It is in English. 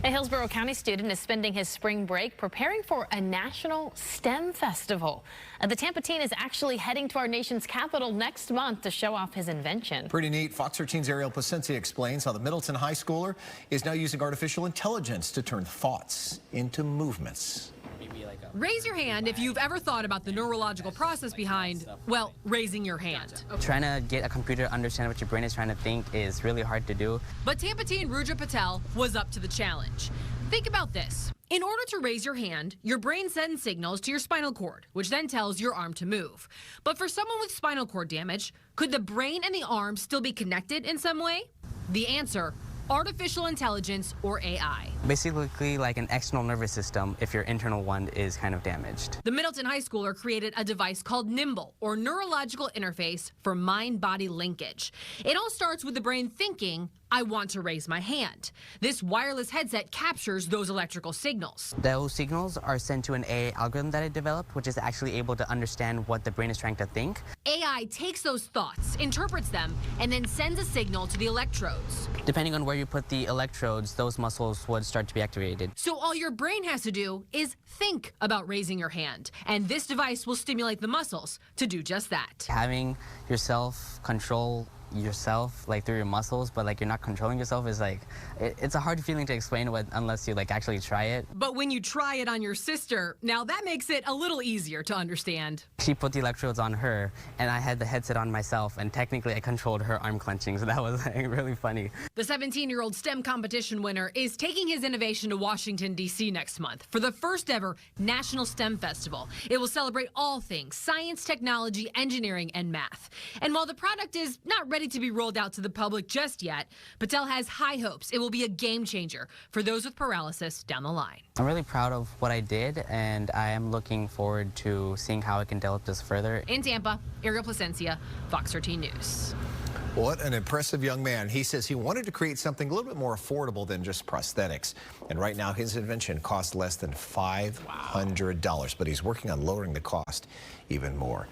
A Hillsborough County student is spending his spring break preparing for a national STEM festival. The Tampa teen is actually heading to our nation's capital next month to show off his invention. Pretty neat. Fox 13's Ariel Placencia explains how the Middleton High Schooler is now using artificial intelligence to turn thoughts into movements. Raise your hand if you've ever thought about the neurological process behind, well, raising your hand. Trying to get a computer to understand what your brain is trying to think is really hard to do. But Tampa teen Rudra Patel was up to the challenge. Think about this. In order to raise your hand, your brain sends signals to your spinal cord, which then tells your arm to move. But for someone with spinal cord damage, could the brain and the arm still be connected in some way? The answer: artificial intelligence, or AI. Basically like an external nervous system if your internal one is kind of damaged. The Middleton High Schooler created a device called NIMBL, or Neurological Interface for Mind Body Linkage. It all starts with the brain thinking, I want to raise my hand. This wireless headset captures those electrical signals. Those signals are sent to an AI algorithm that it developed, which is actually able to understand what the brain is trying to think. AI takes those thoughts, interprets them, and then sends a signal to the electrodes. Depending on where you put the electrodes, those muscles would start to be activated. So all your brain has to do is think about raising your hand, and this device will stimulate the muscles to do just that. Having yourself control yourself like through your muscles, but like you're not controlling yourself is like it's a hard feeling to explain unless you like actually try it. But when you try it on your sister, now that makes it a little easier to understand. She put the electrodes on her and I had the headset on myself, and technically I controlled her arm clenching, so that was like really funny. The 17-year-old STEM competition winner is taking his innovation to Washington, D.C. next month for the first ever National STEM Festival. It will celebrate all things science, technology, engineering, and math. And while the product is not ready to be rolled out to the public just yet, Patel has high hopes it will be a game changer for those with paralysis down the line. I'm really proud of what I did, and I am looking forward to seeing how I can develop this further. In Tampa, Ariel Placencia, Fox 13 News. What an impressive young man. He says he wanted to create something a little bit more affordable than just prosthetics. And right now his invention costs less than $500, but he's working on lowering the cost even more.